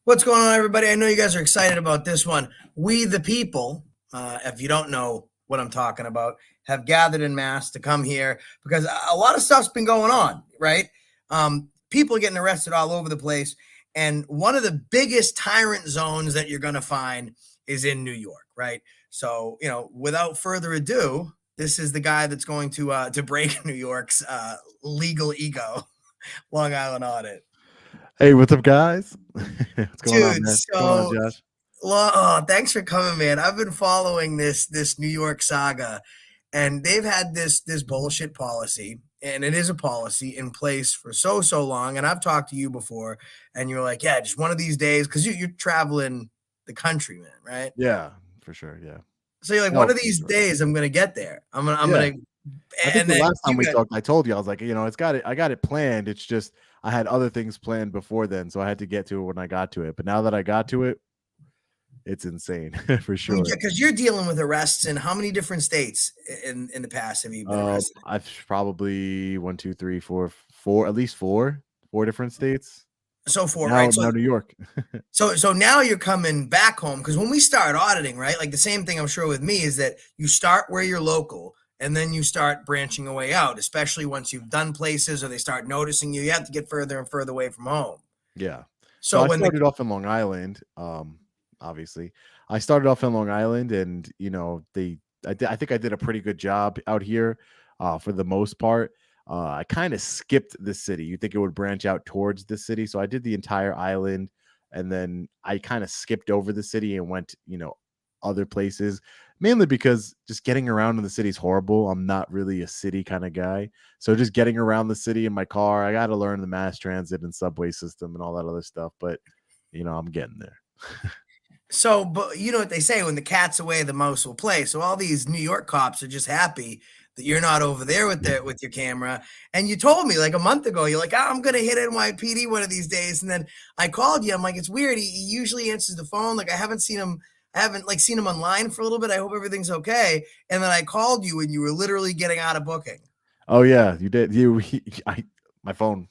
What's going on, everybody? I know you guys are excited about this one. We, the people, if you don't know what I'm talking about, have gathered in mass to come here because a lot of stuff's been going on, right? People are getting arrested all over the place. And one of the biggest tyrant zones that you're going to find is in New York, right? So, without further ado, this is the guy that's going to break New York's legal ego, Long Island Audit. Hey, what's up, guys? What's going on, Dude, man? What's going on, so Josh? thanks for coming, man. I've been following this New York saga, and they've had this bullshit policy, and it is a policy in place for so long. And I've talked to you before, and you're like, yeah, just one of these days, because you're traveling the country, man, right? Yeah, for sure. Yeah. So you're like, one No, of for these sure. days, I'm gonna get there. I'm Yeah. gonna, I think and the then last time you we got talked, I told you I was like, I got it planned. It's just I had other things planned before then, so I had to get to it when I got to it. But now that I got to it, it's insane for sure. because you're dealing with arrests in how many different states in the past have you been arrested? I've probably one, two, three, four, at least four different states. So forth, Now, right? So now New York. So now you're coming back home because when we start auditing, right? Like the same thing I'm sure with me is that you start where you're local and then you start branching away out, especially once you've done places or they start noticing you. You have to get further and further away from home. Yeah. So So I when the started off in Long Island. Obviously, I started off in Long Island, and I think I did a pretty good job out here, for the most part. I kind of skipped the city. You think it would branch out towards the city, so I did the entire island, and then I kind of skipped over the city and went, other places. Mainly because just getting around in the city is horrible. I'm not really a city kind of guy. So just getting around the city in my car, I got to learn the mass transit and subway system and all that other stuff. But I'm getting there. but you know what they say, when the cat's away, the mouse will play. So all these New York cops are just happy that you're not over there with your camera. And you told me like a month ago, you're like, I'm gonna hit NYPD one of these days. And then I called you. I'm like, it's weird. He usually answers the phone. Like I haven't seen him. I haven't like seen him online for a little bit. I hope everything's okay. And then I called you and you were literally getting out of booking. Oh yeah, you did. My phone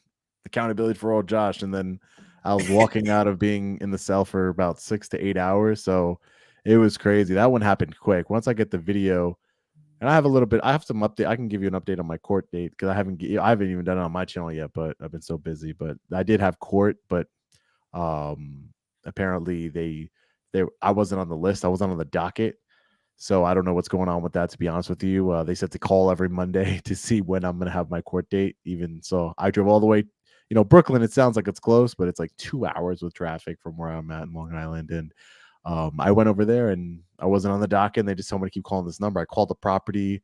accountability for old Josh, and then I was walking out of being in the cell for about 6 to 8 hours. So it was crazy. That one happened quick. Once I get the video, and I have a little bit. I have some update. I can give you an update on my court date because I haven't even done it on my channel yet. But I've been so busy. But I did have court, but apparently they I wasn't on the list. I wasn't on the docket. So I don't know what's going on with that. To be honest with you, they said to call every Monday to see when I'm going to have my court date. Even so, I drove all the way. Brooklyn. It sounds like it's close, but it's like 2 hours with traffic from where I'm at in Long Island. And I went over there and I wasn't on the docket. And they just told me to keep calling this number. I called the property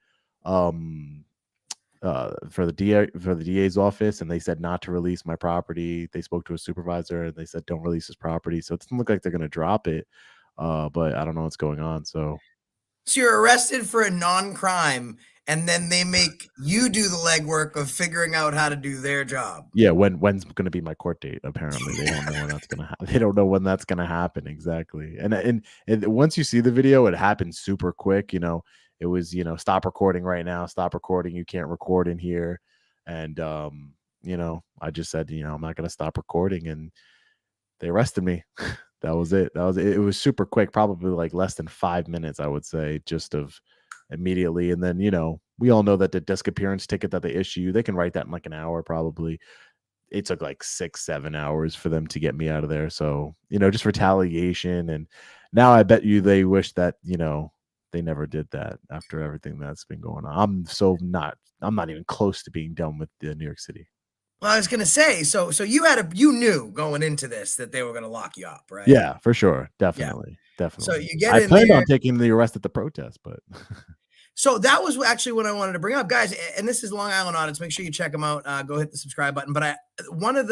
for the DA's office, and they said not to release my property. They spoke to a supervisor and they said don't release his property. So it doesn't look like they're going to drop it. But I don't know what's going on. So So you're arrested for a non-crime, and then they make you do the legwork of figuring out how to do their job. yeah, when's going to be my court date? Apparently, they don't know when that's going to happen. They don't know when that's going to happen exactly. And once you see the video, it happens super quick. It was stop recording right now, stop recording. You can't record in here, and I just said I'm not going to stop recording, and they arrested me. That was it. It was super quick, probably like less than 5 minutes, I would say, just of immediately. And then, we all know that the disappearance ticket that they issue, they can write that in like an hour, probably. It took like 6-7 hours for them to get me out of there. So, just retaliation. And now I bet you they wish that, they never did that after everything that's been going on. I'm not even close to being done with the New York City. Well, I was gonna say, so you knew going into this that they were gonna lock you up, right? Yeah, for sure. Yeah. Definitely. So Definitely. you get I in planned there. on taking the arrest at the protest, but So that was actually what I wanted to bring up, guys. And this is Long Island Audits. Make sure you check them out. Go hit the subscribe button. But one of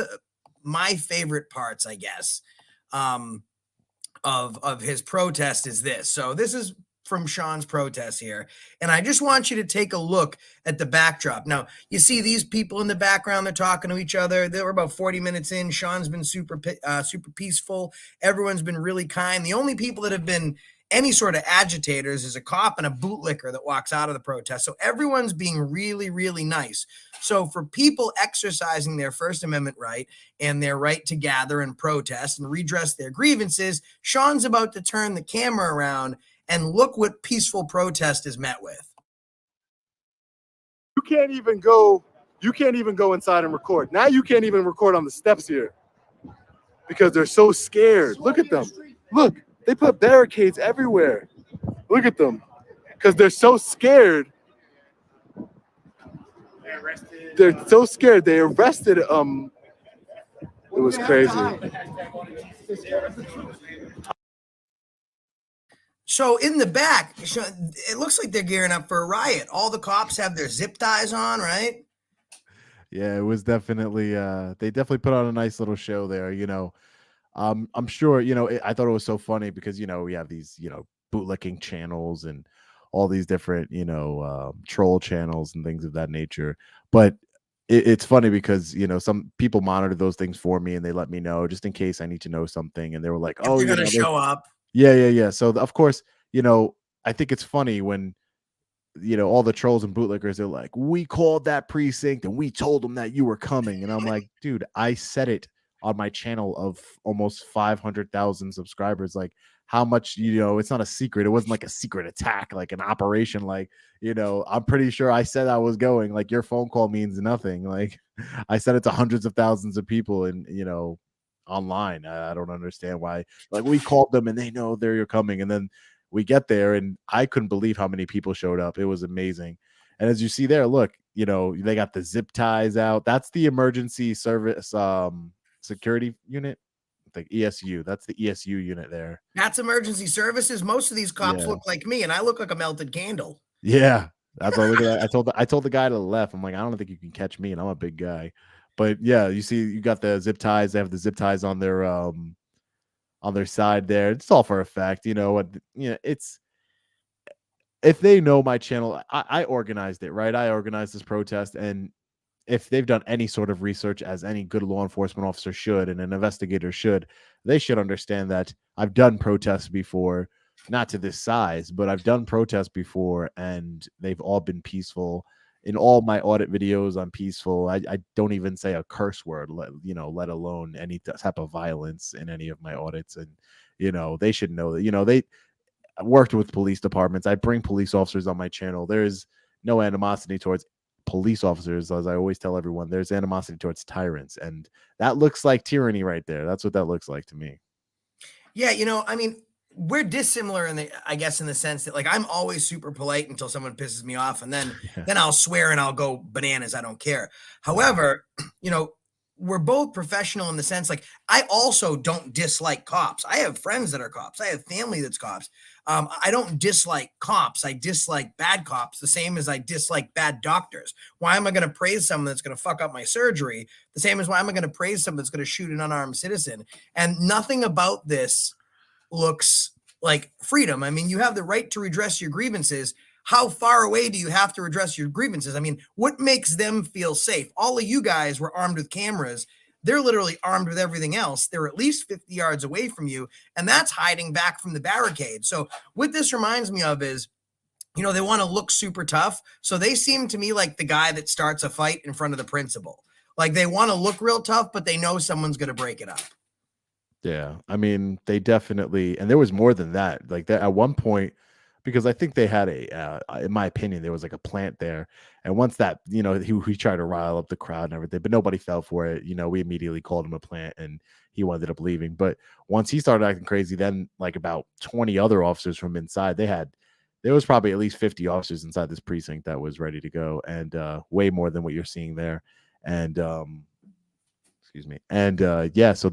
my favorite parts, I guess, of his protest is this. So this is from Sean's protest here, and I just want you to take a look at the backdrop. Now you see these people in the background; they're talking to each other. They were about 40 minutes in. Sean's been super peaceful. Everyone's been really kind. The only people that have been any sort of agitators is a cop and a bootlicker that walks out of the protest. So everyone's being really, really nice. So for people exercising their First Amendment right and their right to gather and protest and redress their grievances, Sean's about to turn the camera around and look what peaceful protest is met with. You can't even go inside and record. Now you can't even record on the steps here because they're so scared. Look at them. Look, they put barricades everywhere. Look at them. Because they're so scared. They're so scared. They arrested it was crazy. So in the back, it looks like they're gearing up for a riot. All the cops have their zip ties on, right? Yeah, it was definitely they definitely put on a nice little show there, I'm sure, I thought it was so funny because, we have these, bootlicking channels and all these different, troll channels and things of that nature. But it's funny because, some people monitor those things for me and they let me know just in case I need to know something. And they were like, oh, you're going to show up. Yeah. So of course, I think it's funny when, all the trolls and bootlickers are like, we called that precinct and we told them that you were coming. And I'm like, dude, I said it on my channel of almost 500,000 subscribers. Like, how much, it's not a secret. It wasn't like a secret attack, like an operation. Like, I'm pretty sure I said I was going. Like, your phone call means nothing. Like, I said it to hundreds of thousands of people and, online. I don't understand why. Like, we called them and they know they're coming. And then we get there and I couldn't believe how many people showed up. It was amazing. And as you see there, look, they got the zip ties out. That's the emergency service security unit, the ESU. That's the ESU unit there. That's emergency services. Most of these cops Yeah. look like me and I look like a melted candle. Yeah. That's what I look at. I told the guy to the left, I'm like, I don't think you can catch me and I'm a big guy. But yeah, you see, you got the zip ties. They have the zip ties on their side there. It's all for effect, it's, if they know my channel, I organized it, right? I organized this protest, and if they've done any sort of research, as any good law enforcement officer should and an investigator should, they should understand that I've done protests before, not to this size, but I've done protests before and they've all been peaceful. In all my audit videos, I'm peaceful. I don't even say a curse word, let alone any type of violence in any of my audits. And, they should know that, they worked with police departments. I bring police officers on my channel. There is no animosity towards police officers. As I always tell everyone, there's animosity towards tyrants. And that looks like tyranny right there. That's what that looks like to me. Yeah. I mean, we're dissimilar in the sense that, like, I'm always super polite until someone pisses me off, and then I'll swear and I'll go bananas. I don't care. However, we're both professional in the sense, like, I also don't dislike cops. I have friends that are cops. I have family that's cops. I don't dislike cops. I dislike bad cops the same as I dislike bad doctors. Why am I going to praise someone that's going to fuck up my surgery? The same as why am I going to praise someone that's going to shoot an unarmed citizen? And nothing about this looks like freedom. I mean, you have the right to redress your grievances. How far away do you have to redress your grievances? I mean, what makes them feel safe? All of you guys were armed with cameras. They're literally armed with everything else. They're at least 50 yards away from you, and that's hiding back from the barricade. So what this reminds me of is, they want to look super tough. So they seem to me like the guy that starts a fight in front of the principal. Like, they want to look real tough, but they know someone's going to break it up. Yeah, I mean, they definitely, and there was more than that. Like that at one point, because I think they had in my opinion, there was like a plant there, and once that, he tried to rile up the crowd and everything, but nobody fell for it. We immediately called him a plant, and he ended up leaving. But once he started acting crazy, then like about 20 other officers from inside, there was probably at least 50 officers inside this precinct that was ready to go, and way more than what you're seeing there. And excuse me, and yeah, so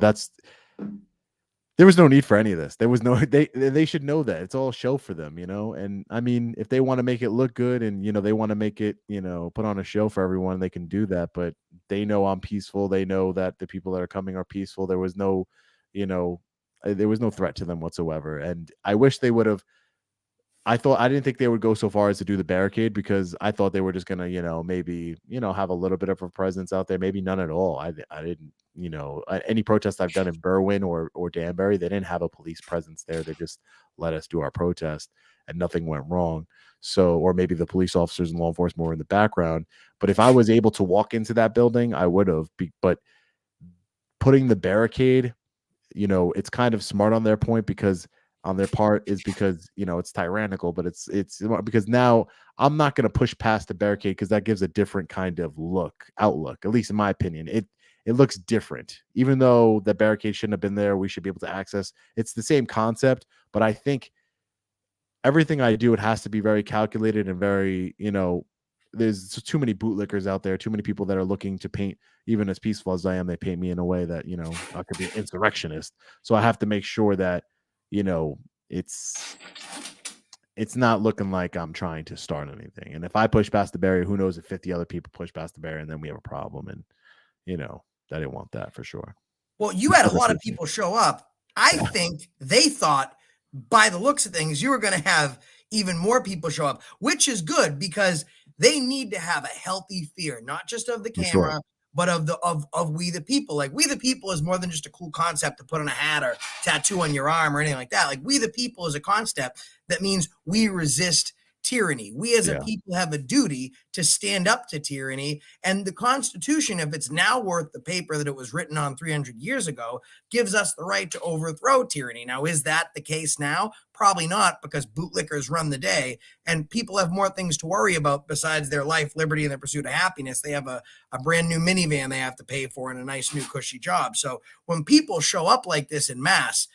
there was no need for any of this. There was no, they should know that it's all show for them, and I mean, if they want to make it look good and, they want to make it, put on a show for everyone, they can do that, but they know I'm peaceful. They know that the people that are coming are peaceful. There was no, there was no threat to them whatsoever. And I wish they would have, I didn't think they would go so far as to do the barricade, because I thought they were just going to, maybe, have a little bit of a presence out there, maybe none at all. I didn't any protest I've done in Berwyn or Danbury, they didn't have a police presence there. They just let us do our protest and nothing went wrong. So, or maybe the police officers and law enforcement were in the background. But if I was able to walk into that building, I would have. But putting the barricade, it's kind of smart on their point, because on their part is because it's tyrannical, but it's because now I'm not going to push past the barricade, because that gives a different kind of outlook, at least in my opinion. It looks different, even though the barricade shouldn't have been there. We should be able to access. It's the same concept, but I think everything I do, it has to be very calculated and very, there's too many bootlickers out there, too many people that are looking to paint, even as peaceful as I am, they paint me in a way that, I could be an insurrectionist. So I have to make sure that, it's not looking like I'm trying to start anything. And if I push past the barrier, who knows if 50 other people push past the barrier, and then we have a problem. And, I didn't want that for sure. Well, you had a lot of people show up. I think they thought, by the looks of things, you were going to have even more people show up, which is good, because they need to have a healthy fear, not just of the camera, but of we the people. Like, we the people is more than just a cool concept to put on a hat or tattoo on your arm or anything like that. Like, we the people is a concept that means we resist tyranny. We as a people have a duty to stand up to tyranny. And the Constitution, if it's now worth the paper that it was written on 300 years ago, gives us the right to overthrow tyranny. Now, is that the case now? Probably not, because bootlickers run the day and people have more things to worry about besides their life, liberty, and their pursuit of happiness. They have a brand new minivan they have to pay for and a nice new cushy job. So when people show up like this in mass,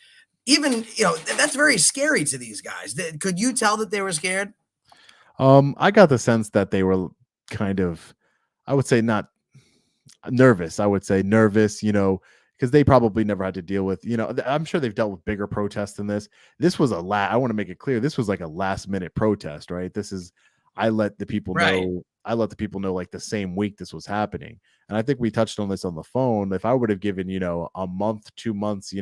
even, that's very scary to these guys. Could you tell that they were scared? I got the sense that they were kind of, I would say, not nervous. I would say nervous, because they probably never had to deal with, I'm sure they've dealt with bigger protests than this. This was I want to make it clear, this was like a last minute protest, right? I let the people know like the same week this was happening. And I think we touched on this on the phone. If I would have given, a month, 2 months,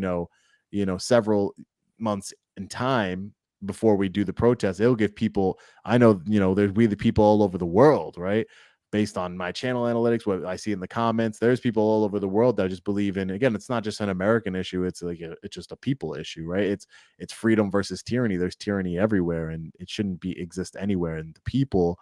several months in time before we do the protest, it'll give people, I know, there's we the people all over the world, right? Based on my channel analytics, what I see in the comments, there's people all over the world that just believe in, again, it's not just an American issue. It's like it's just a people issue, right? It's freedom versus tyranny. There's tyranny everywhere, and it shouldn't exist anywhere. And the people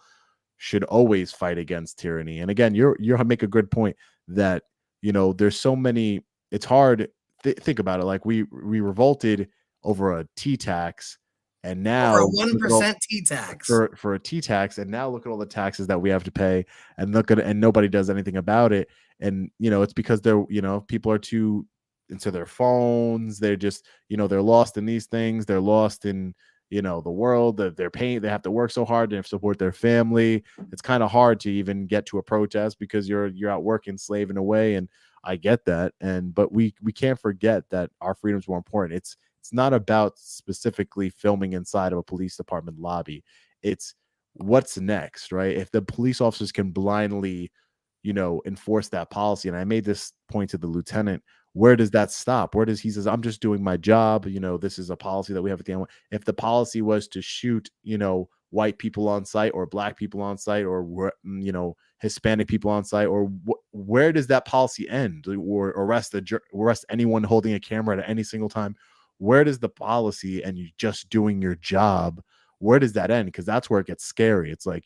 should always fight against tyranny. And again, you're make a good point that, there's so many, it's hard. Think about it. Like we revolted over a T tax. And now for a 1% T tax for a T tax, and now look at all the taxes that we have to pay, and and nobody does anything about it. And it's because people are too into their phones. They're just they're lost in these things. They're lost in the world that they're paying. They have to work so hard to support their family. It's kind of hard to even get to a protest because you're out working, slaving away. And I get that. But we can't forget that our freedom's more important. It's not about specifically filming inside of a police department lobby. It's what's next, right? If the police officers can blindly, enforce that policy, and I made this point to the lieutenant, where does that stop? He says, I'm just doing my job. This is a policy that we have at the end. If the policy was to shoot, white people on site or black people on site or, Hispanic people on site, or where does that policy end? Or arrest anyone holding a camera at any single time? Where does the policy and you just doing your job, where does that end? Because that's where it gets scary. It's like,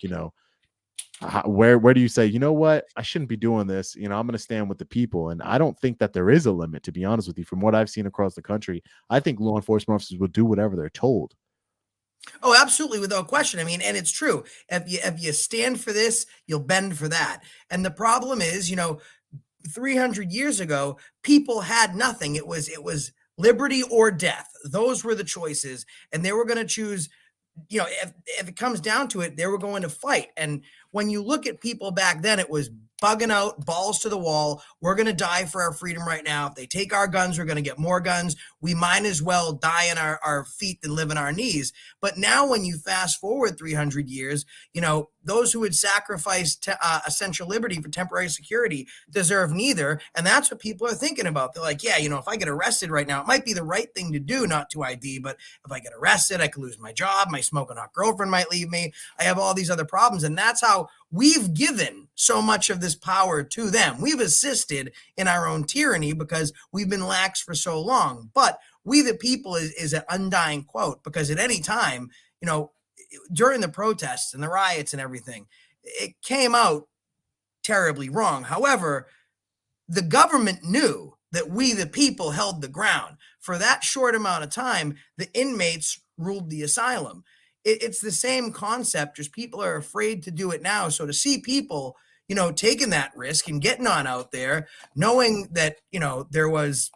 where do you say, what, I shouldn't be doing this. I'm going to stand with the people. And I don't think that there is a limit, to be honest with you. From what I've seen across the country, I think law enforcement officers will do whatever they're told. Oh, absolutely, without question. I mean, and it's true. If you stand for this, you'll bend for that. And the problem is, 300 years ago, people had nothing. It was liberty or death. Those were the choices, and they were going to choose. If it comes down to it, they were going to fight. And when you look at people back then, it was bugging out, balls to the wall. We're going to die for our freedom right now. If they take our guns, we're going to get more guns. We might as well die in our feet than live in our knees. But now when you fast forward 300 years, those who would sacrifice essential liberty for temporary security deserve neither. And that's what people are thinking about. They're like, yeah, if I get arrested right now, it might be the right thing to do not to ID, but if I get arrested, I could lose my job. My smoking hot girlfriend might leave me. I have all these other problems. And that's how Now, we've given so much of this power to them. We've assisted in our own tyranny because we've been lax for so long. But we the people is an undying quote, because at any time, you know, during the protests and the riots and everything, it came out terribly wrong. However, the government knew that we the people held the ground. For that short amount of time, the inmates ruled the asylum. It's the same concept, just people are afraid to do it now. So to see people, you know, taking that risk and getting on out there, knowing that, you know, there was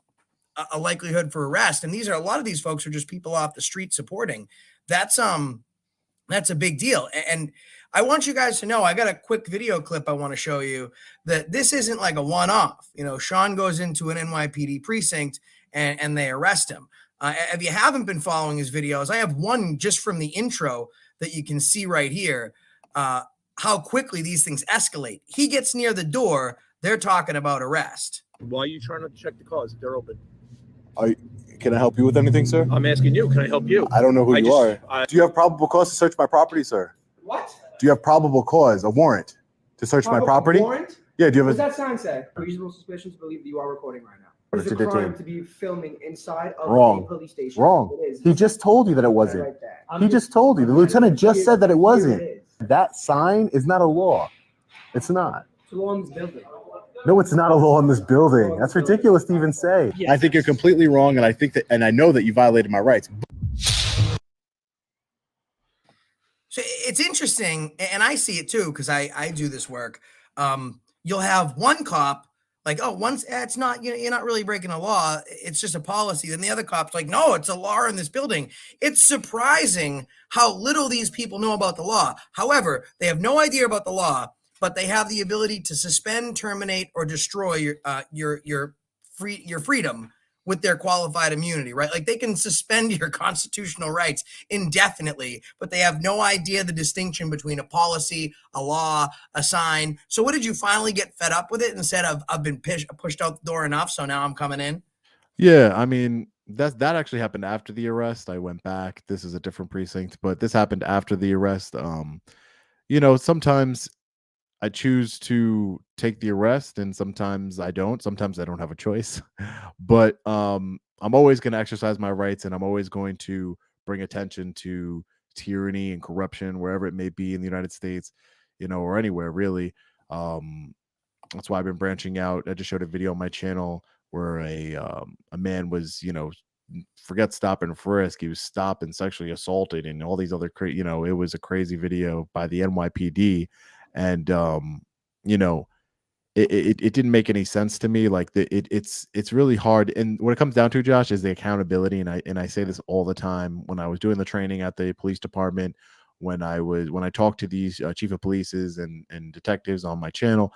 a likelihood for arrest, and these are, a lot of these folks are just people off the street supporting. That's a big deal. And I want you guys to know, I got a quick video clip I want to show you, that this isn't like a one-off. You know, Sean goes into an NYPD precinct and they arrest him. If you haven't been following his videos, I have one just from the intro that you can see right here, how quickly these things escalate. He gets near the door, they're talking about arrest. Why are you trying to check the cars if they're open? Can I help you with anything, sir? I'm asking you. Can I help you? I don't know who you are. Do you have probable cause to search my property, sir? What? Do you have probable cause, a warrant to search my property? Warrant? Yeah, do you What have does that sign say? Reasonable suspicion to believe that you are recording right now. Or It's a to detain. crime to be filming inside of Wrong. a police station. Wrong. It is. He just told you that it wasn't. Right there. He just told you. The lieutenant just said that it wasn't. Here it is. That sign is not a law. It's not. It's along this building. No, it's not a law in this building. That's ridiculous to even say. Yes. I think you're completely wrong, and I think that, and I know that you violated my rights. So it's interesting, and I see it too, because I do this work. You'll have one cop like, oh, once it's not, you know, you're not really breaking a law, it's just a policy. Then the other cop's like, no, it's a law in this building. It's surprising how little these people know about the law. However, they have no idea about the law, but they have the ability to suspend, terminate, or destroy your freedom with their qualified immunity, right? Like they can suspend your constitutional rights indefinitely, but they have no idea the distinction between a policy, a law, a sign. So what did you finally get fed up with it and said, I've been pushed out the door enough, so now I'm coming in? Yeah, I mean, that actually happened after the arrest. I went back. This is a different precinct, but this happened after the arrest. You know, sometimes I choose to take the arrest and sometimes I don't. Sometimes I don't have a choice. But I'm always going to exercise my rights, and I'm always going to bring attention to tyranny and corruption wherever it may be in the United States, you know, or anywhere really. That's why I've been branching out. I just showed a video on my channel where a man was, you know, forget stop and frisk. He was stopped and sexually assaulted and all these other, you know, it was a crazy video by the NYPD. And, you know, it didn't make any sense to me. Like it's really hard. And what it comes down to, Josh, is the accountability. And I say this all the time when I was doing the training at the police department, when I talked to these chief of polices and detectives on my channel,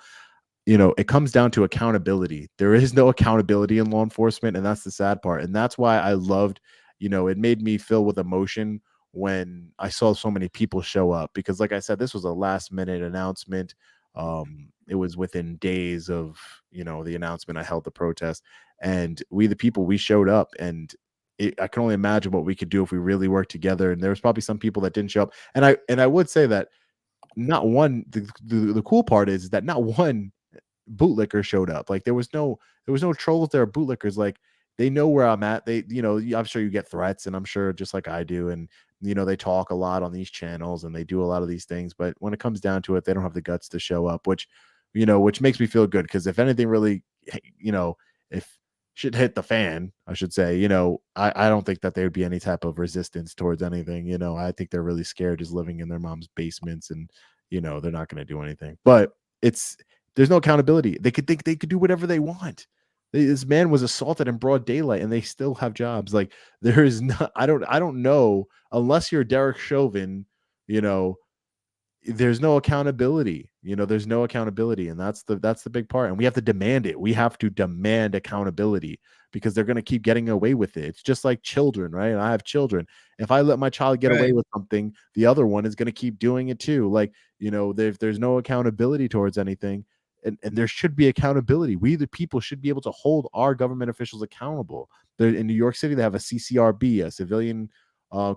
you know, it comes down to accountability. There is no accountability in law enforcement. And that's the sad part. And that's why I loved, you know, it made me fill with emotion when I saw so many people show up, because like I said, this was a last minute announcement. It was within days of, you know, the announcement. I held the protest, and we, the people, we showed up, and I can only imagine what we could do if we really worked together. And there was probably some people that didn't show up. And I would say that not one, the cool part is that not one bootlicker showed up. Like there was no trolls there, bootlickers. Like they know where I'm at. They, you know, I'm sure you get threats, and I'm sure just like I do. And, you know, they talk a lot on these channels and they do a lot of these things, but when it comes down to it, they don't have the guts to show up, which, you know, which makes me feel good. Cause if anything really, you know, if shit hit the fan, I should say, you know, I don't think that there would be any type of resistance towards anything. You know, I think they're really scared just living in their mom's basements, and, you know, they're not going to do anything. But there's no accountability. They could think they could do whatever they want. This man was assaulted in broad daylight and they still have jobs. Like there is not, I don't know, unless you're Derek Chauvin, you know, there's no accountability. You know, there's no accountability. And that's the big part. And we have to demand it. We have to demand accountability, because they're going to keep getting away with it. It's just like children, right? And I have children. If I let my child get away with something, the other one is going to keep doing it too. Like, you know, there's no accountability towards anything. And there should be accountability. We, the people, should be able to hold our government officials accountable. In New York City, they have a CCRB, a Civilian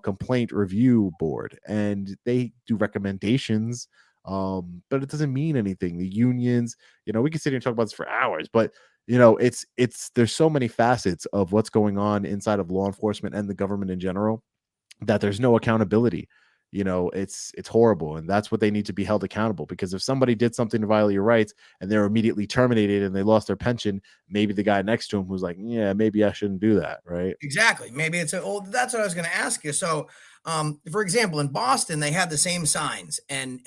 Complaint Review Board, and they do recommendations But it doesn't mean anything. The unions, we can sit here and talk about this for hours, but it's there's so many facets of what's going on inside of law enforcement and the government in general that there's no accountability. It's horrible, and that's what they need to be held accountable, because if somebody did something to violate your rights and they're immediately terminated and they lost their pension, maybe the guy next to him who's like, yeah, maybe I shouldn't do that, right? Exactly. Maybe it's that's what I was going to ask you. So, for example, in Boston, they had the same signs, and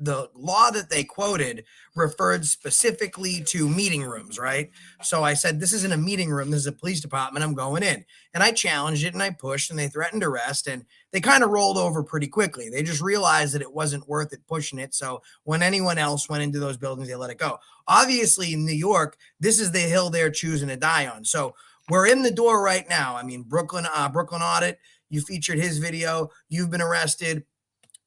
the law that they quoted referred specifically to meeting rooms, right? So I said, this isn't a meeting room. This is a police department. I'm going in. And I challenged it and I pushed and they threatened arrest, and they kind of rolled over pretty quickly. They just realized that it wasn't worth it pushing it. So when anyone else went into those buildings, they let it go. Obviously, in New York, this is the hill they're choosing to die on. So we're in the door right now. I mean, Brooklyn Audit, you featured his video. You've been arrested.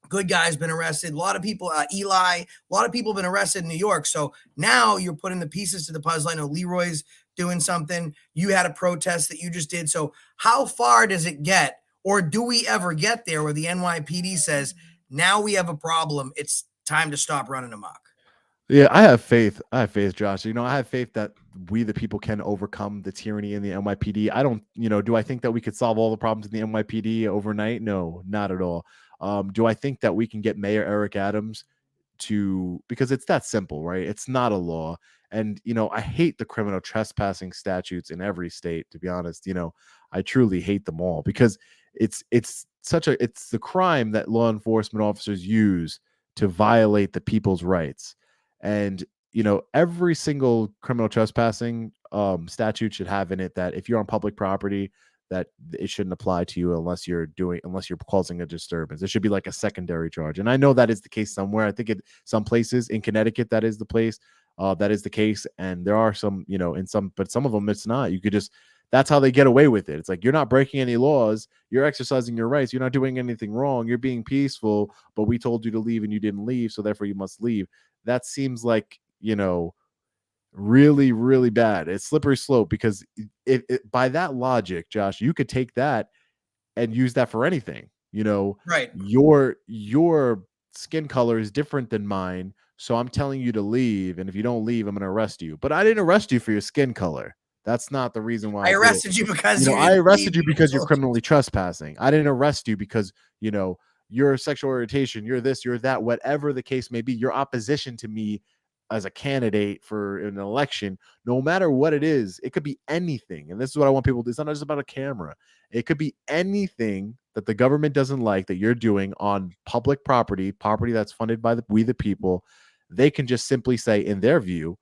Good guy's been arrested. A lot of people, Eli, a lot of people have been arrested in New York. So now you're putting the pieces to the puzzle. I know Leroy's doing something. You had a protest that you just did. So how far does it get, or do we ever get there where the NYPD says, now we have a problem, it's time to stop running amok? Yeah, I have faith. Josh. I have faith that we, the people, can overcome the tyranny in the NYPD. I don't, do I think that we could solve all the problems in the NYPD overnight? No, not at all. Do I think that we can get Mayor Eric Adams because it's that simple, right? It's not a law. And, I hate the criminal trespassing statutes in every state, to be honest. I truly hate them all, because it's the crime that law enforcement officers use to violate the people's rights. And, every single criminal trespassing statute should have in it that if you're on public property, that it shouldn't apply to you unless you're causing a disturbance. It should be like a secondary charge. And I know that is the case somewhere. I think some places in Connecticut, that is the place, that is the case. And there are some, but some of them it's not. That's how they get away with it. It's like, you're not breaking any laws. You're exercising your rights. You're not doing anything wrong. You're being peaceful, but we told you to leave and you didn't leave. So therefore you must leave. That seems like, really, really bad. It's slippery slope, because by that logic, Josh, you could take that and use that for anything. Right. Your skin color is different than mine, so I'm telling you to leave, and if you don't leave, I'm going to arrest you. But I didn't arrest you for your skin color. That's not the reason why I arrested you because I arrested you because you're criminally trespassing. I didn't arrest you because your sexual orientation, you're this, you're that, whatever the case may be, your opposition to me as a candidate for an election, no matter what it is. It could be anything. And this is what I want people to do. It's not just about a camera. It could be anything that the government doesn't like that you're doing on public property that's funded by we the people. They can just simply say, in their view,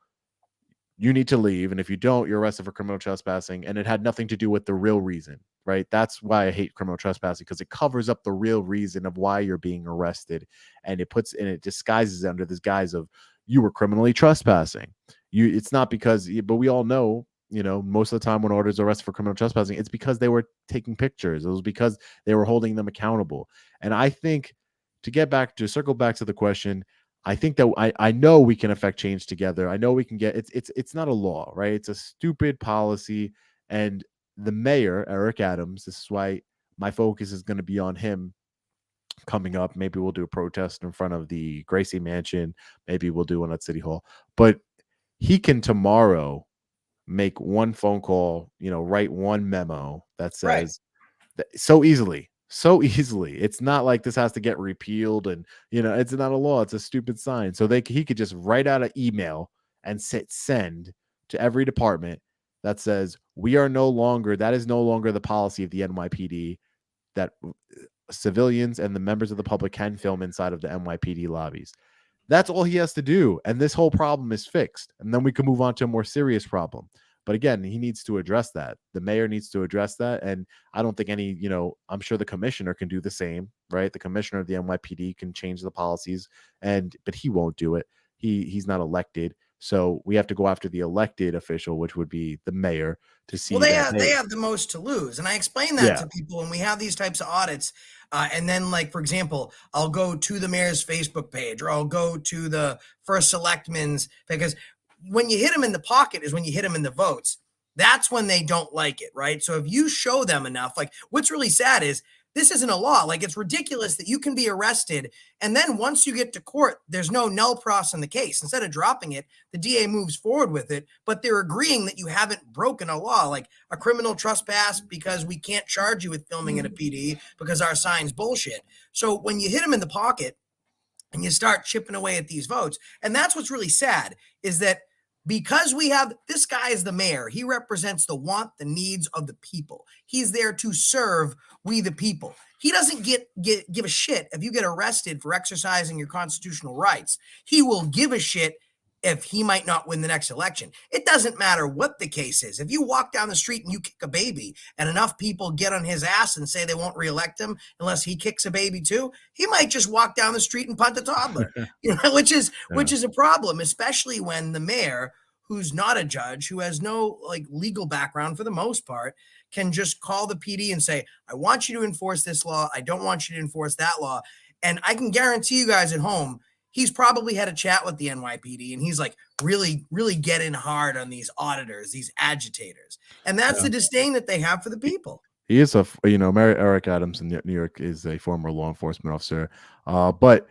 you need to leave. And if you don't, you're arrested for criminal trespassing. And it had nothing to do with the real reason, right? That's why I hate criminal trespassing, because it covers up the real reason of why you're being arrested. And it disguises it under this guise of, you were criminally trespassing. It's not because, but we all know, most of the time when auditors are arrested for criminal trespassing, it's because they were taking pictures. It was because they were holding them accountable. And I think, to circle back to the question, I think that I know we can affect change together. I know we can get it's not a law, right? It's a stupid policy. And the mayor, Eric Adams, this is why my focus is going to be on him coming up. Maybe we'll do a protest in front of the Gracie Mansion. Maybe we'll do one at City Hall. But he can tomorrow make one phone call, write one memo that says that so easily. It's not like this has to get repealed, and it's not a law. It's a stupid sign. So he could just write out an email and send to every department that says, that is no longer the policy of the NYPD, that civilians and the members of the public can film inside of the NYPD lobbies. That's all he has to do, and this whole problem is fixed. And then we can move on to a more serious problem. But again, he needs to address that. The mayor needs to address that. And I don't think I'm sure the commissioner can do the same, right? The commissioner of the NYPD can change the policies, but he won't do it. He's not elected. So we have to go after the elected official, which would be the mayor, to see. Well, they have the most to lose. And I explain that to people when we have these types of audits. And then, like, for example, I'll go to the mayor's Facebook page, or I'll go to the first selectman's, because when you hit them in the pocket is when you hit them in the votes. That's when they don't like it, right? So if you show them enough, like, what's really sad is this isn't a law. Like, it's ridiculous that you can be arrested, and then once you get to court, there's no null pros in the case. Instead of dropping it, the DA moves forward with it, but they're agreeing that you haven't broken a law, like a criminal trespass, because we can't charge you with filming at a PD because our sign's bullshit. So when you hit them in the pocket and you start chipping away at these votes, and that's what's really sad, is that because we have this guy is the mayor, he represents the want, the needs of the people. He's there to serve we the people. He doesn't give a shit if you get arrested for exercising your constitutional rights. He will give a shit if he might not win the next election. It doesn't matter what the case is. If you walk down the street and you kick a baby and enough people get on his ass and say they won't reelect him unless he kicks a baby too, he might just walk down the street and punt a toddler, which is a problem, especially when the mayor, who's not a judge, who has no like legal background for the most part, can just call the PD and say, I want you to enforce this law. I don't want you to enforce that law. And I can guarantee you guys at home, he's probably had a chat with the NYPD and he's like really, really getting hard on these auditors, these agitators. And that's the disdain that they have for the people. He is Mayor Eric Adams in New York is a former law enforcement officer. But,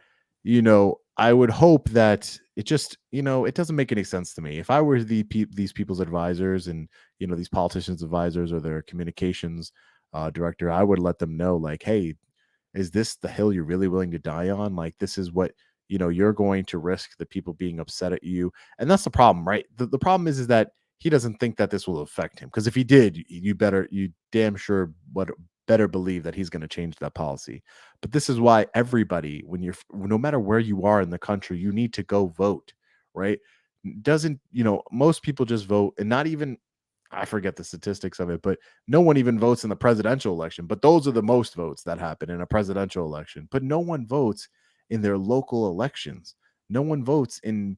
I would hope that it just, it doesn't make any sense to me. If I were these people's advisors and, these politicians' advisors or their communications director, I would let them know, like, hey, is this the hill you're really willing to die on? Like, this is what, you're going to risk the people being upset at you. And that's the problem, right? The problem is that he doesn't think that this will affect him. Because if he did, you damn sure better believe that he's going to change that policy. But this is why everybody, no matter where you are in the country, you need to go vote, right? Most people just vote, and not even, I forget the statistics of it, but no one even votes in the presidential election. But those are the most votes that happen in a presidential election. But no one votes in their local elections. No one votes in,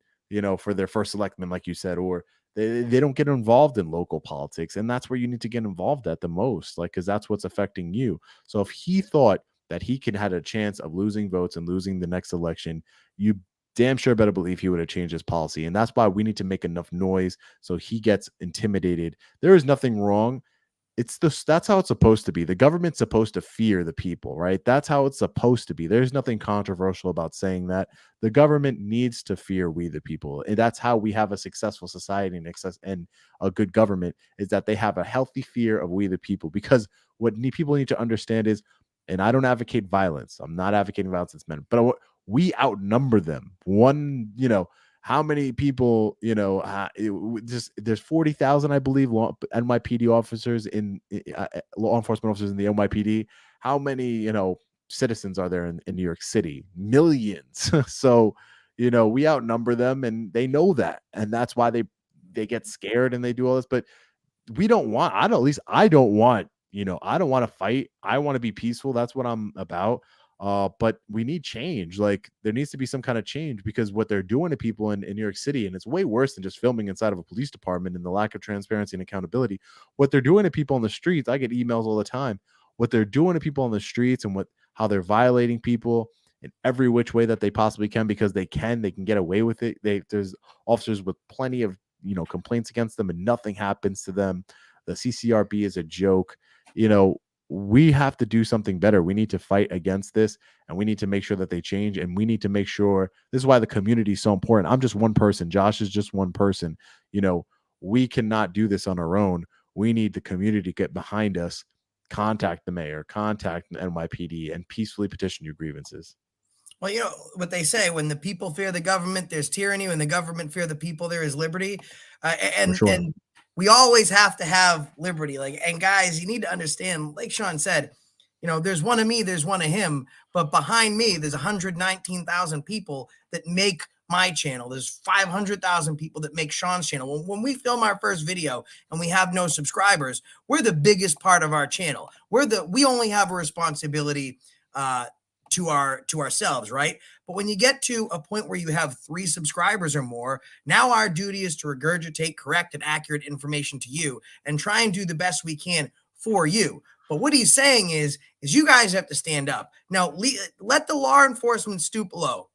for their first selectman, like you said, or they don't get involved in local politics. And that's where you need to get involved at the most, like, because that's what's affecting you. So if he thought that he had a chance of losing votes and losing the next election, you damn sure better believe he would have changed his policy. And that's why we need to make enough noise so he gets intimidated. There is nothing wrong. That's how it's supposed to be. The government's supposed to fear the people, right? That's how it's supposed to be. There's nothing controversial about saying that. The government needs to fear we the people. And that's how we have a successful society and a good government, is that they have a healthy fear of we the people. Because what people need to understand is, and I don't advocate violence. I'm not advocating violence against men, but we outnumber them. How many people, there's 40,000, I believe, NYPD officers law enforcement officers in the NYPD. How many, citizens are there in New York City? Millions. So, we outnumber them, and they know that. And that's why they get scared and they do all this. But I don't want to fight. I want to be peaceful. That's what I'm about. But we need change. Like, there needs to be some kind of change, because what they're doing to people in New York City, and it's way worse than just filming inside of a police department and the lack of transparency and accountability. What they're doing to people on the streets, I get emails all the time. What they're doing to people on the streets and how they're violating people in every which way that they possibly can, because they can get away with it. There's officers with plenty of complaints against them, and nothing happens to them. The CCRB is a joke. We have to do something better. We need to fight against this, and we need to make sure that they change. And we need to make sure, this is why the community is so important. I'm just one person. Josh is just one person. We cannot do this on our own. We need the community to get behind us, contact the mayor, contact the NYPD, and peacefully petition your grievances. Well, what they say, when the people fear the government, there's tyranny. When the government fear the people, there is liberty. And we always have to have liberty. And guys, you need to understand, like Sean said, there's one of me, there's one of him, but behind me, there's 119,000 people that make my channel. There's 500,000 people that make Sean's channel. When we film our first video and we have no subscribers, we're the biggest part of our channel. We only have a responsibility to ourselves, right? But when you get to a point where you have 3 subscribers or more, now our duty is to regurgitate correct and accurate information to you and try and do the best we can for you. But what he's saying is you guys have to stand up. Now, let the law enforcement stoop low.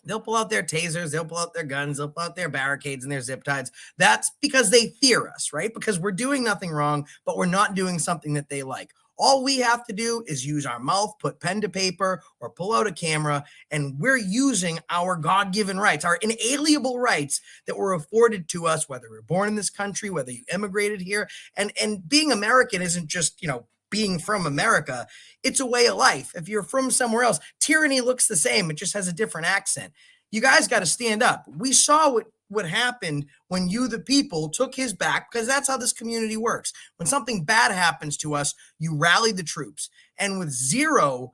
They'll pull out their tasers, they'll pull out their guns, they'll pull out their barricades and their zip ties. That's because they fear us, right? Because we're doing nothing wrong, but we're not doing something that they like. All we have to do is use our mouth, put pen to paper, or pull out a camera, and we're using our God-given rights, our inalienable rights that were afforded to us, whether we're born in this country, whether you immigrated here. And being American isn't just, being from America. It's a way of life. If you're from somewhere else, tyranny looks the same. It just has a different accent. You guys got to stand up. We saw what happened when you, the people, took his back, because that's how this community works. When something bad happens to us, you rally the troops. And with zero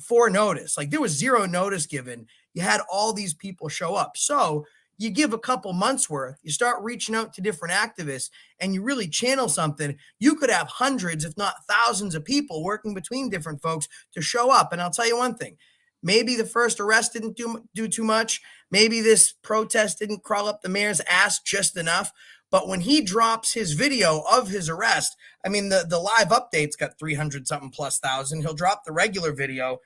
foreknotice, like there was zero notice given, you had all these people show up. So you give a couple months worth, you start reaching out to different activists, and you really channel something, you could have hundreds, if not thousands of people working between different folks to show up. And I'll tell you one thing, maybe the first arrest didn't do too much. Maybe this protest didn't crawl up the mayor's ass just enough. But when he drops his video of his arrest, I mean, the live update's got 300 something plus thousand. He'll drop the regular video.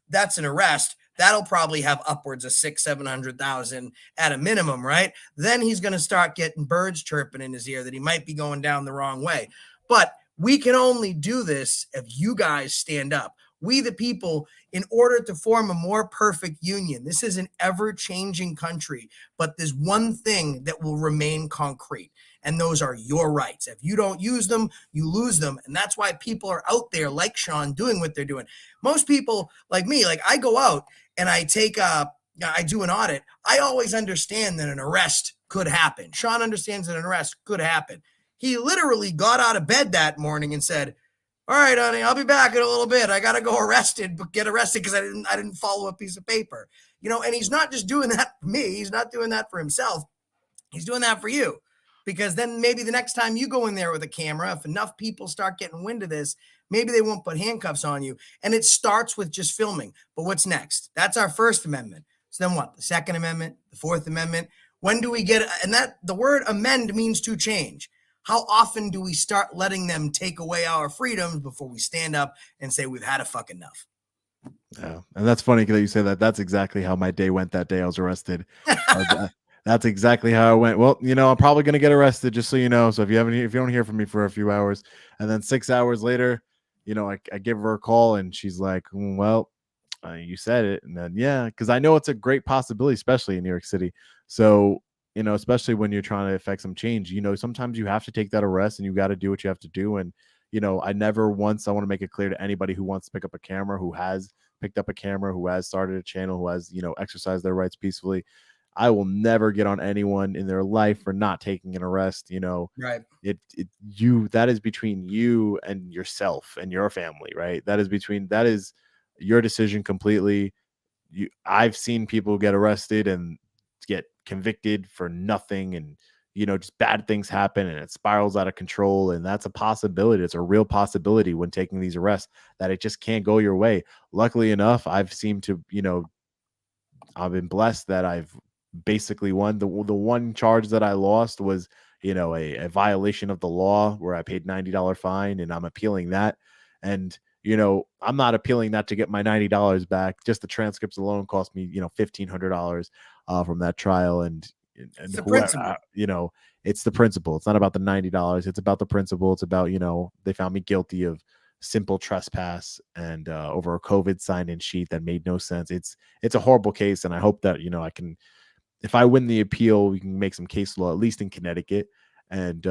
That's an arrest. That'll probably have upwards of 600,000-700,000 at a minimum, right? Then he's going to start getting birds chirping in his ear that he might be going down the wrong way. But we can only do this if you guys stand up. We, the people, in order to form a more perfect union. This is an ever-changing country, but there's one thing that will remain concrete, and those are your rights. If you don't use them, you lose them, and that's why people are out there like Sean doing what they're doing. Most people like me, like I go out and I do an audit. I always understand that an arrest could happen. Sean understands that an arrest could happen. He literally got out of bed that morning and said, all right, honey, I'll be back in a little bit. I got to go get arrested because I didn't follow a piece of paper. And he's not just doing that for me. He's not doing that for himself. He's doing that for you, because then maybe the next time you go in there with a camera, if enough people start getting wind of this, maybe they won't put handcuffs on you. And it starts with just filming. But what's next? That's our First Amendment. So then what? The Second Amendment, the Fourth Amendment. When do we get, and that the word amend means to change. How often do we start letting them take away our freedoms before we stand up and say we've had a fuck enough? Yeah, and that's funny that you say that. That's exactly how my day went that day I was arrested. That's exactly how it went. Well, I'm probably going to get arrested, just so you know. So if you don't hear from me for a few hours, and then 6 hours later, I give her a call and she's like, well, you said it. And then, yeah, because I know it's a great possibility, especially in New York City. So, especially when you're trying to affect some change, sometimes you have to take that arrest and you got to do what you have to do. And, I never once, I want to make it clear to anybody who wants to pick up a camera, who has picked up a camera, who has started a channel, who has, exercised their rights peacefully. I will never get on anyone in their life for not taking an arrest. Right. That is between you and yourself and your family, right? That is your decision completely. I've seen people get arrested and get convicted for nothing, and just bad things happen and it spirals out of control. And that's a possibility. It's a real possibility when taking these arrests, that it just can't go your way. Luckily enough, I've seemed to, I've been blessed that I've basically won. The one charge that I lost was, a violation of the law where I paid $90 fine, and I'm appealing that. And, I'm not appealing that to get my $90 back. Just the transcripts alone cost me, $1,500 from that trial. And it's the principle. It's the principle. It's not about the $90. It's about the principle. It's about, they found me guilty of simple trespass and over a COVID sign-in sheet that made no sense. It's a horrible case, and I hope that I can, if I win the appeal, we can make some case law, at least in Connecticut. And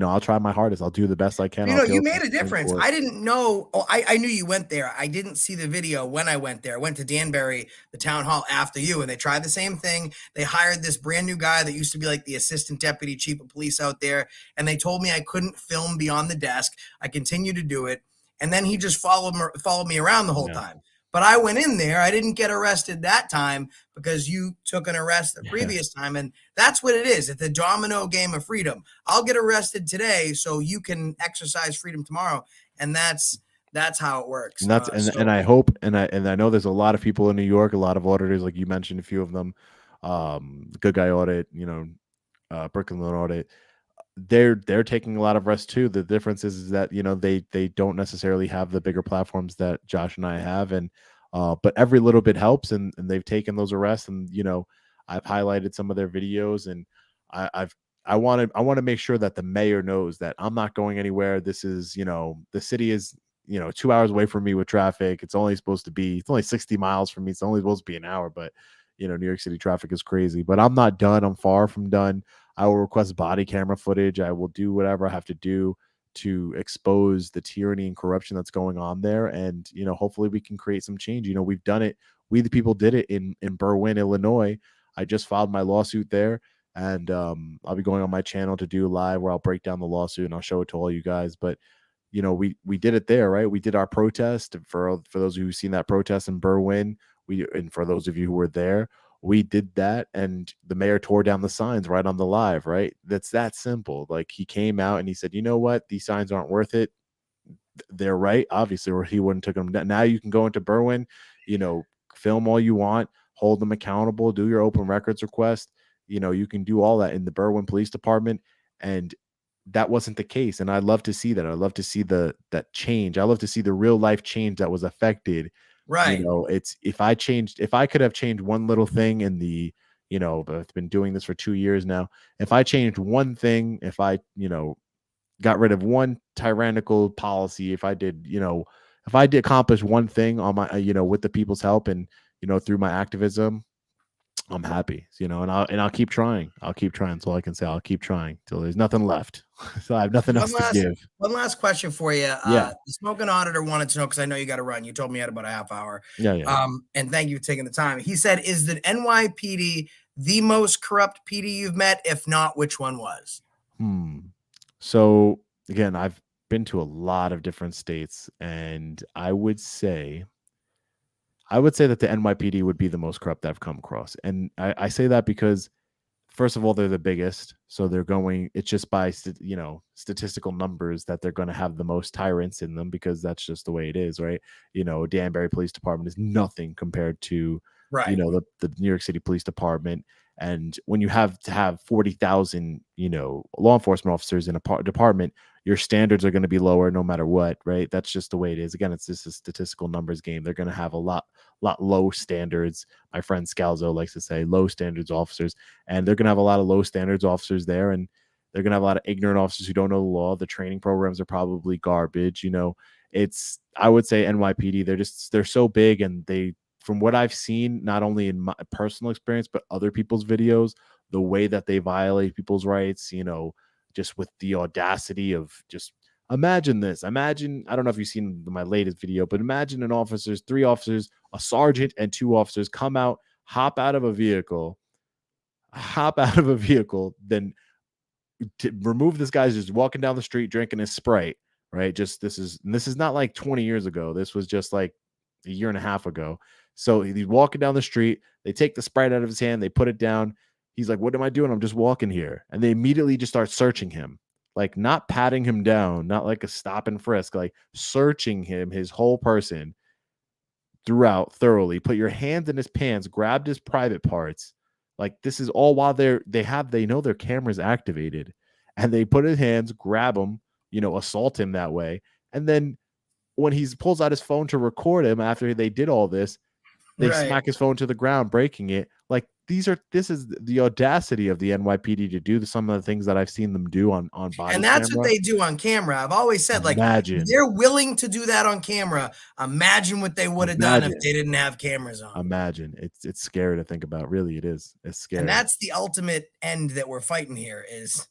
I'll try my hardest. I'll do the best I can. You made a difference. I didn't know. Oh, I knew you went there. I didn't see the video when I went there. I went to Danbury, the town hall, after you, and they tried the same thing. They hired this brand new guy that used to be like the assistant deputy chief of police out there, and they told me I couldn't film beyond the desk. I continued to do it, and then he just followed me around the whole time. But I went in there. I didn't get arrested that time because you took an arrest the previous time. And that's what it is. It's a domino game of freedom. I'll get arrested today so you can exercise freedom tomorrow. And that's how it works. And I hope, and I know there's a lot of people in New York, a lot of auditors, like you mentioned, a few of them, Good Guy Audit, Brooklyn Audit. They're taking a lot of risks too. The difference is that they don't necessarily have the bigger platforms that Josh and I have, and but every little bit helps, and they've taken those arrests, and I've highlighted some of their videos, and I want to make sure that the mayor knows that I'm not going anywhere. This is, the city is, 2 hours away from me with traffic. It's only 60 miles from me. It's only supposed to be an hour, but New York City traffic is crazy. But I'm not done. I'm far from done. I will request body camera footage. I will do whatever I have to do to expose the tyranny and corruption that's going on there. And, hopefully we can create some change. We've done it. We, the people, did it in Berwyn, Illinois. I just filed my lawsuit there. And I'll be going on my channel to do live where I'll break down the lawsuit and I'll show it to all you guys. But we did it there, right? We did our protest. For those of you who've seen that protest in Berwyn, and for those of you who were there, we did that, and the mayor tore down the signs right on the live, right? That's that simple. Like, he came out and he said, you know what? These signs aren't worth it. They're right, obviously, or he wouldn't took them down. Now you can go into Berwyn, film all you want, hold them accountable, do your open records request. You can do all that in the Berwyn Police Department, and that wasn't the case. And I'd love to see that. I'd love to see that change. I love to see the real life change that was affected. Right. It's if I could have changed one little thing in the, I've been doing this for 2 years now. If I changed one thing, if I, got rid of one tyrannical policy, if I did accomplish one thing on my, with the people's help and, through my activism, I'm happy, and I'll keep trying. I'll keep trying. That's all I can say. I'll keep trying till there's nothing left. So I have nothing else to give. One last question for you. Yeah. The smoking auditor wanted to know, because I know you got to run. You told me you had about a half hour. Yeah. And thank you for taking the time. He said, is the NYPD the most corrupt PD you've met? If not, which one was? So again, I've been to a lot of different states, and I would say that the NYPD would be the most corrupt I've come across. And I say that because, first of all, they're the biggest. So it's just by, statistical numbers that they're going to have the most tyrants in them, because that's just the way it is, right? Danbury Police Department is nothing compared to, Right. the New York City Police Department. And when you have to have 40,000, law enforcement officers in a department, your standards are going to be lower no matter what, right? That's just the way it is. Again, it's just a statistical numbers game. They're going to have a lot low standards. My friend Scalzo likes to say low standards officers, and they're going to have a lot of low standards officers there, and they're going to have a lot of ignorant officers who don't know the law. The training programs are probably garbage. I would say NYPD, they're so big, and from what I've seen, not only in my personal experience, but other people's videos, the way that they violate people's rights, just with the audacity of imagine this. I don't know if you've seen my latest video, but imagine three officers, a sergeant and two officers come out, hop out of a vehicle, then to remove this guy's just walking down the street drinking his Sprite, right? This is not like 20 years ago. This was just like a year and a half ago. So he's walking down the street. They take the Sprite out of his hand. They put it down. He's like, what am I doing? I'm just walking here. And they immediately just start searching him, like not patting him down, not like a stop and frisk, like searching him, his whole person throughout thoroughly. Put your hands in his pants, grabbed his private parts. Like, this is all while they know their camera's activated, and they put his hands, grab him, assault him that way. And then when he pulls out his phone to record him after they did all this, they smack his phone to the ground, breaking it. Like, this is the audacity of the NYPD to do some of the things that I've seen them do on body And that's camera. what they do on camera. I've always said, Imagine. if they're willing to do that on camera, imagine what they would have done if they didn't have cameras on. Imagine. It's scary to think about. Really, it is. It's scary. And that's the ultimate end that we're fighting here is,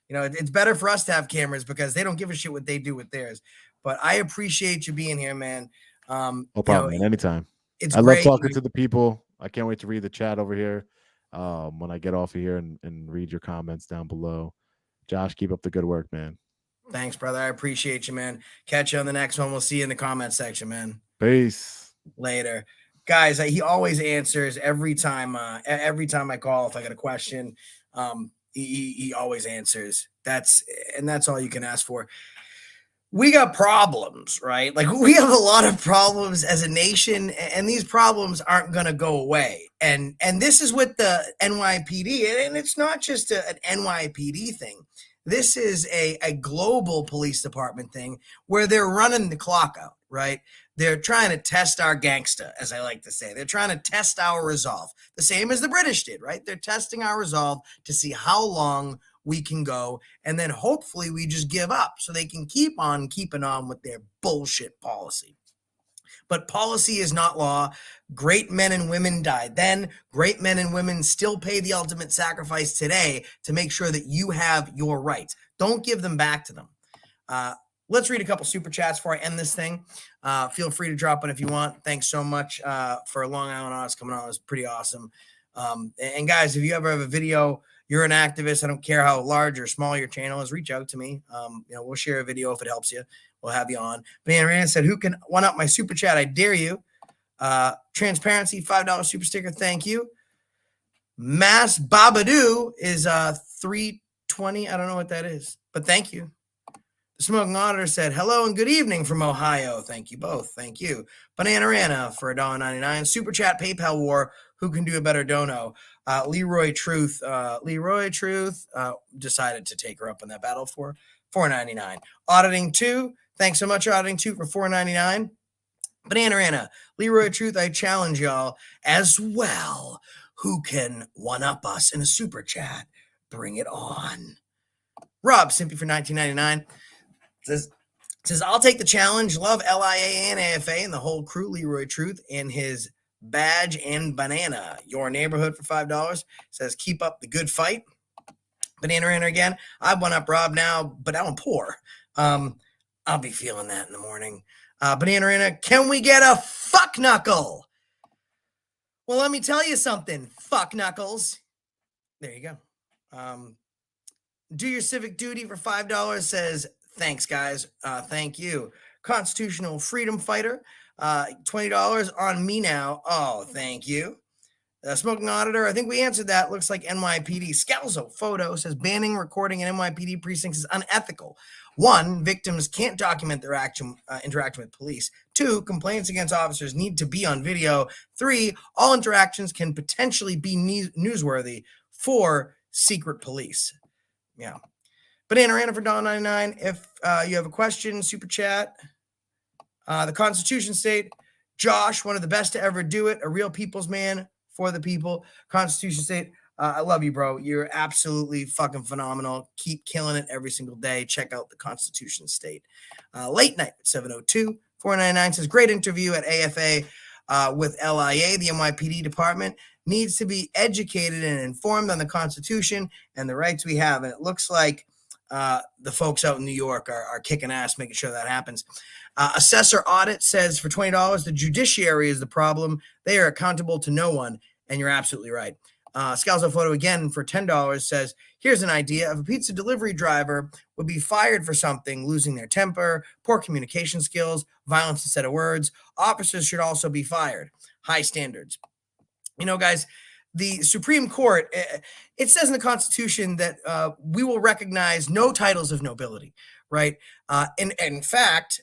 it's better for us to have cameras because they don't give a shit what they do with theirs. But I appreciate you being here, man. No problem, man. Anytime. I Great. love talking to the people. I can't wait to read the chat over here when I get off of here and read your comments down below. Josh, keep up the good work, man. Thanks, brother. I appreciate you, man. Catch you on the next one. We'll see you in the comment section, man. Peace. Later. Guys, he always answers every time I call. If I got a question, he always answers. That's all you can ask for. We got problems, right? Like, we have a lot of problems as a nation, and these problems aren't going to go away. And this is with the NYPD, and it's not just an NYPD thing. This is a global police department thing where they're running the clock out, right? They're trying to test our gangsta, as I like to say. They're trying to test our resolve, the same as the British did, right? They're testing our resolve to see how long we can go. And then hopefully we just give up so they can keep on keeping on with their bullshit policy. But policy is not law. Great men and women died then. Great men and women still pay the ultimate sacrifice today to make sure that you have your rights. Don't give them back to them. Let's read a couple super chats before I end this thing. Feel free to drop it if you want. Thanks so much for Long Island Honest coming on. It was pretty awesome. And guys, if you ever have a video, you're an activist, I don't care how large or small your channel is, reach out to me. We'll share a video if it helps you. We'll have you on. Banana Rand said, who can one up my super chat? I dare you. Transparency, $5 super sticker. Thank you. Mass Babadoo is 320. I don't know what that is, but thank you. The Smoking Auditor said, hello and good evening from Ohio. Thank you both. Thank you. Banana Rana for $1.99. Super chat, PayPal war. Who can do a better dono? Leroy Truth. Decided to take her up in that battle for $4.99. Auditing 2. Thanks so much, Auditing 2 for $4.99. Banana Rana, Leroy Truth, I challenge y'all as well. Who can one-up us in a super chat? Bring it on. Rob, simply for $19.99, says, I'll take the challenge. Love LIA and AFA and the whole crew, Leroy Truth, and his badge and banana. Your neighborhood for $5. Says, keep up the good fight. Banana Rana again. I went up Rob now, but I'm poor. I'll be feeling that in the morning. Banana Rana, can we get a fuck knuckle? Well, let me tell you something, fuck knuckles. There you go. Do your civic duty for $5 says, thanks, guys. Thank you. Constitutional freedom fighter, $20 on me now. Oh, thank you. Smoking Auditor, I think we answered that. Looks like NYPD. Scalzo Photo says banning recording in NYPD precincts is unethical. 1, victims can't document their interaction with police. 2, complaints against officers need to be on video. 3, all interactions can potentially be newsworthy. 4, secret police. Yeah. Banana Rana for $1.99. If you have a question, super chat. The Constitution State. Josh, one of the best to ever do it. A real people's man for the people. Constitution State. I love you, bro. You're absolutely fucking phenomenal. Keep killing it every single day. Check out the Constitution State. Late night at 7:02. $4.99 says, great interview at AFA with LIA. The NYPD department needs to be educated and informed on the Constitution and the rights we have. And it looks like the folks out in New York are kicking ass, making sure that happens. Assessor Audit says for $20, the judiciary is the problem. They are accountable to no one. And you're absolutely right. Scalzo Photo again for $10 says, here's an idea. If a pizza delivery driver would be fired for something, losing their temper, poor communication skills, violence instead of words, officers should also be fired. High standards. You know, guys, the Supreme Court, it says in the Constitution that we will recognize no titles of nobility, right? In fact,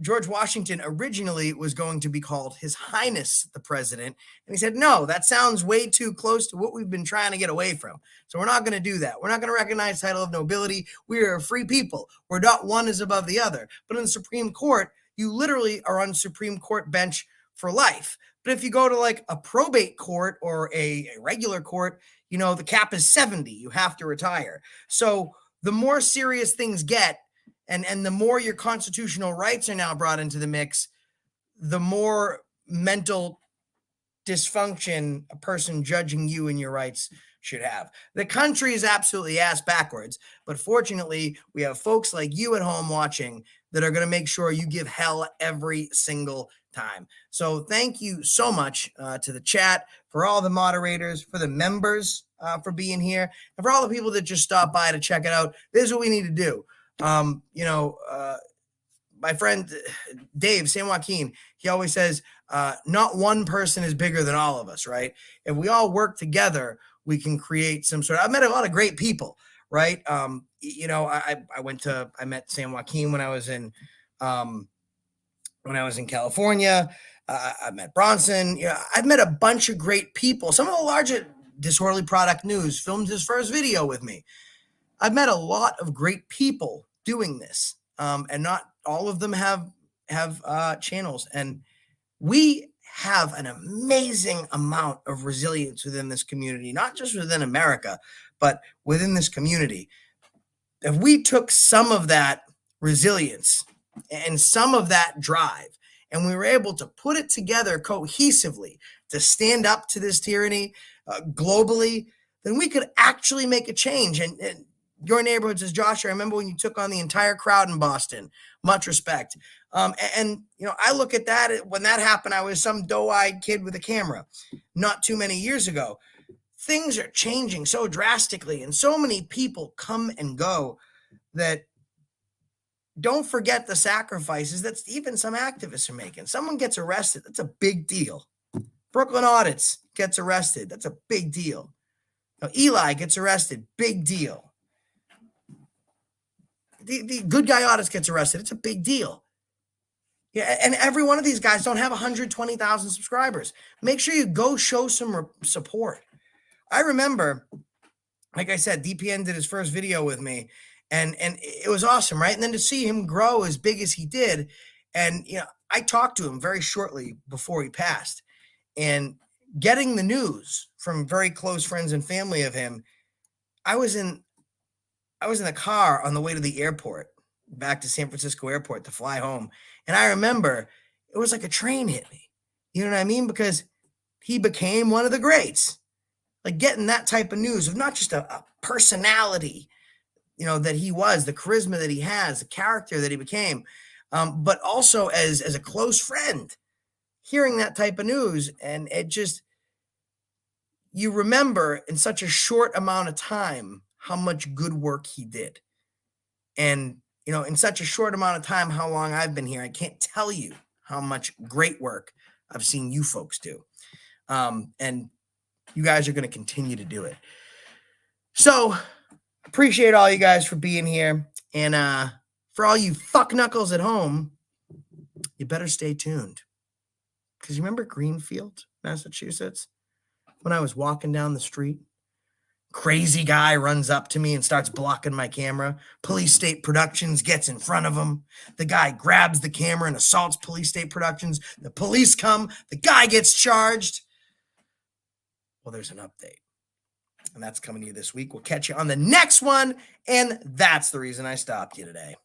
George Washington originally was going to be called His Highness the President. And he said, no, that sounds way too close to what we've been trying to get away from. So we're not going to do that. We're not going to recognize title of nobility. We are a free people. We're not one is above the other. But in the Supreme Court, you literally are on Supreme Court bench for life. But if you go to like a probate court or a regular court, you know, the cap is 70. You have to retire. So the more serious things get, and the more your constitutional rights are now brought into the mix, the more mental dysfunction a person judging you and your rights should have. The country is absolutely ass backwards, but fortunately, we have folks like you at home watching that are going to make sure you give hell every single time. So thank you so much to the chat, for all the moderators, for the members for being here, and for all the people that just stopped by to check it out. This is what we need to do. My friend Dave San Joaquin, he always says, not one person is bigger than all of us, right? If we all work together, we can create some sort of, I've met a lot of great people, right? I met San Joaquin when I was in California. I met Bronson. I've met a bunch of great people. Some of the larger Disorderly Product News filmed his first video with me. I've met a lot of great people doing this, and not all of them have channels. And we have an amazing amount of resilience within this community, not just within America, but within this community. if we took some of that resilience and some of that drive, and we were able to put it together cohesively to stand up to this tyranny globally, then we could actually make a change. And your neighborhood says, Josh, I remember when you took on the entire crowd in Boston. Much respect. And you know, I look at that, when that happened, I was some doe-eyed kid with a camera not too many years ago. Things are changing so drastically, and so many people come and go that don't forget the sacrifices that even some activists are making. Someone gets arrested, that's a big deal. Brooklyn Audits gets arrested, that's a big deal. Now, Eli gets arrested, big deal. The good guy Audits gets arrested, it's a big deal. Yeah, and every one of these guys don't have 120,000 subscribers. Make sure you go show some support. I remember, like I said, DPN did his first video with me, and it was awesome, right? And then to see him grow as big as he did, and you know, I talked to him very shortly before he passed, and getting the news from very close friends and family of him, I was in the car on the way to the airport, back to San Francisco airport to fly home, and I remember it was like a train hit me. You know what I mean? Because he became one of the greats. Like getting that type of news of not just a personality, you know, that he was, the charisma that he has, the character that he became, but also as a close friend, hearing that type of news. And it just, you remember in such a short amount of time how much good work he did. And, you know, in such a short amount of time, how long I've been here, I can't tell you how much great work I've seen you folks do. And you guys are going to continue to do it. So appreciate all you guys for being here. And for all you fuck knuckles at home, you better stay tuned. Because you remember Greenfield, Massachusetts? When I was walking down the street, crazy guy runs up to me and starts blocking my camera. Police State Productions gets in front of him. The guy grabs the camera and assaults Police State Productions. The police come. The guy gets charged. Well, there's an update. And that's coming to you this week. We'll catch you on the next one. And that's the reason I stopped you today.